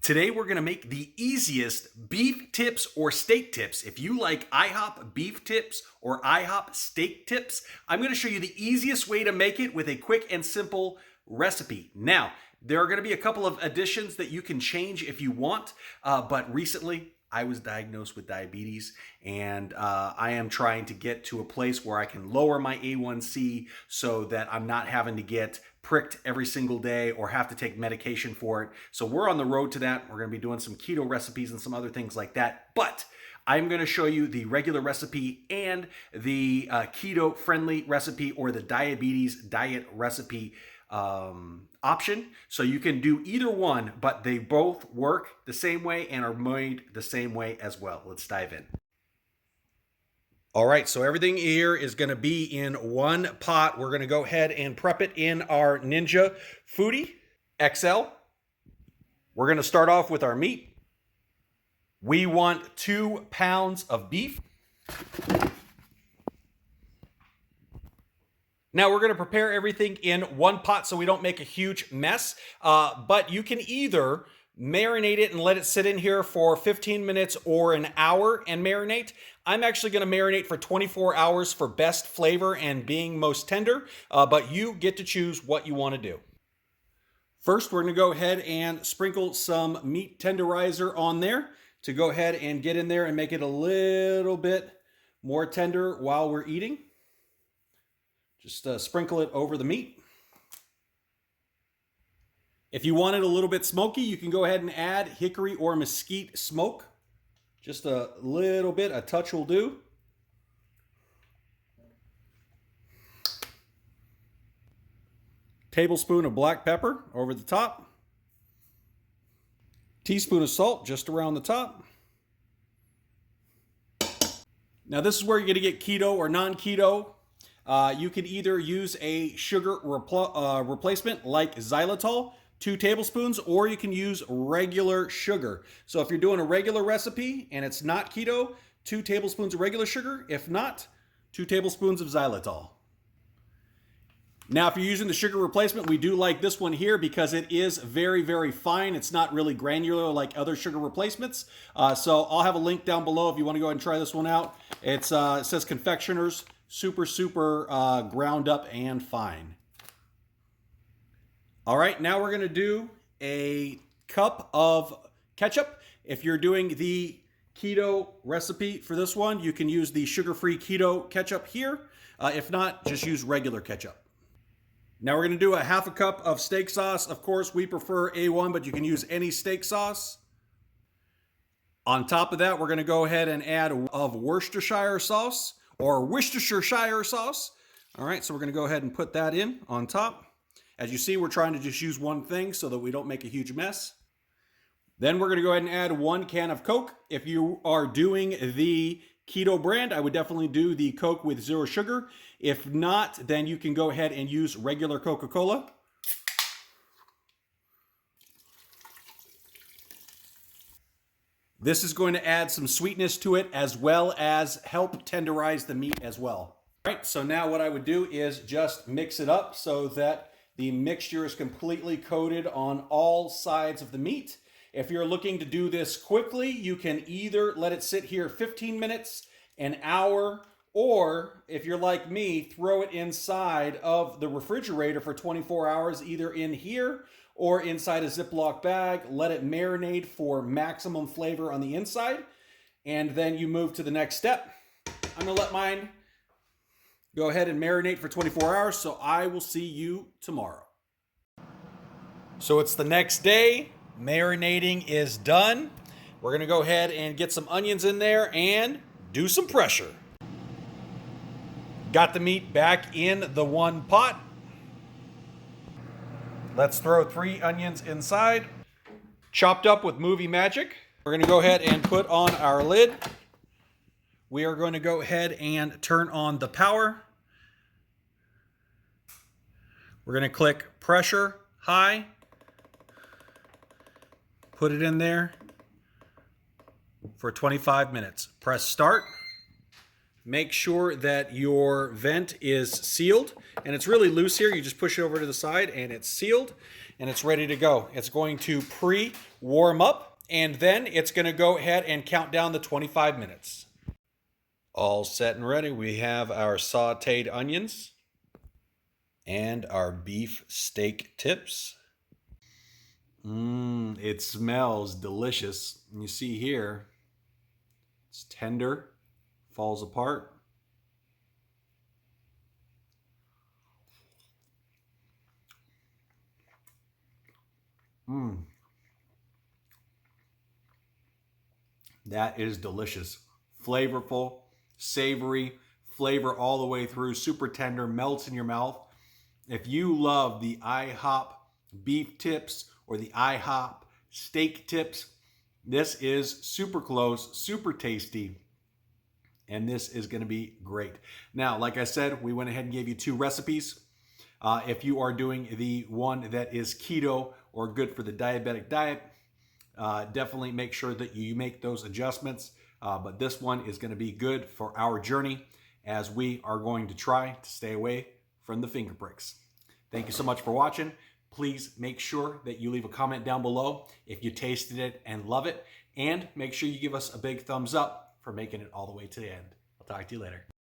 Today we're gonna make the easiest beef tips or steak tips. If you like IHOP beef tips or IHOP steak tips, I'm gonna show you the easiest way to make it with a quick and simple recipe. Now, there are gonna be a couple of additions that you can change if you want, but recently I was diagnosed with diabetes, and I am trying to get to a place where I can lower my A1C so that I'm not having to get pricked every single day or have to take medication for it. So we're on the road to that. We're going to be doing some keto recipes and some other things like that. But I'm going to show you the regular recipe and the keto friendly recipe or the diabetes diet recipe option. So you can do either one, but they both work the same way and are made the same way as well. Let's dive in. All right, so everything here is going to be in one pot. We're going to go ahead and prep it in our NINJA FOODI XL. We're going to start off with our meat. We want 2 pounds of beef. Now we're going to prepare everything in one pot so we don't make a huge mess, but you can either marinate it and let it sit in here for 15 minutes or an hour and marinate. I'm actually going to marinate for 24 hours for best flavor and being most tender, but you get to choose what you want to do. First, we're going to go ahead and sprinkle some meat tenderizer on there to go ahead and get in there and make it a little bit more tender while we're eating. Just sprinkle it over the meat. If you want it a little bit smoky, you can go ahead and add hickory or mesquite smoke. Just a little bit, a touch will do. Tablespoon of black pepper over the top. Teaspoon of salt just around the top. Now this is where you're going to get keto or non-keto. You can either use a sugar replacement like Xylitol, 2 tablespoons, or you can use regular sugar. So if you're doing a regular recipe and it's not keto, 2 tablespoons of regular sugar. If not, 2 tablespoons of Xylitol. Now, if you're using the sugar replacement, we do like this one here because it is very, very fine. It's not really granular like other sugar replacements. So I'll have a link down below if you want to go ahead and try this one out. It says confectioners, super ground up and fine. All right, now we're going to do a cup of ketchup. If you're doing the keto recipe for this one, you can use the sugar-free keto ketchup here. If not, just use regular ketchup. Now we're going to do a half a cup of steak sauce. Of course, we prefer A1, but you can use any steak sauce. On top of that, we're going to go ahead and add of Worcestershire sauce or Worcestershire sauce. All right, so we're going to go ahead and put that in on top. As you see, we're trying to just use one thing so that we don't make a huge mess. Then we're going to go ahead and add 1 can of Coke. If you are doing the keto brand, I would definitely do the Coke with 0 sugar. If not, then you can go ahead and use regular Coca-Cola. This is going to add some sweetness to it as well as help tenderize the meat as well. All right, so now what I would do is just mix it up so that the mixture is completely coated on all sides of the meat. If you're looking to do this quickly, you can either let it sit here 15 minutes, an hour, or if you're like me, throw it inside of the refrigerator for 24 hours, either in here or inside a Ziploc bag. Let it marinate for maximum flavor on the inside, and then you move to the next step. I'm gonna let mine go ahead and marinate for 24 hours, so I will see you tomorrow. So it's the next day. Marinating is done. We're gonna go ahead and get some onions in there and do some pressure. Got the meat back in the one pot. Let's throw 3 onions inside. Chopped up with movie magic. We're gonna go ahead and put on our lid. We are going to go ahead and turn on the power. We're going to click pressure high. Put it in there for 25 minutes. Press start. make sure that your vent is sealed, and it's really loose here. You just push it over to the side and it's sealed and it's ready to go. It's going to pre-warm up, and then it's going to go ahead and count down the 25 minutes. All set and ready. We have our sauteed onions and our beef steak tips. It smells delicious. And you see here, it's tender, falls apart. That is delicious. Flavorful, savory, flavor all the way through, super tender, melts in your mouth. If you love the IHOP beef tips or the IHOP steak tips, this is super close, super tasty, and this is going to be great. Now, like I said, we went ahead and gave you 2 recipes. If you are doing the one that is keto or good for the diabetic diet, definitely make sure that you make those adjustments. But this one is going to be good for our journey, as we are going to try to stay away from the finger pricks. Thank you so much for watching. Please make sure that you leave a comment down below if you tasted it and love it. And make sure you give us a big thumbs up for making it all the way to the end. I'll talk to you later.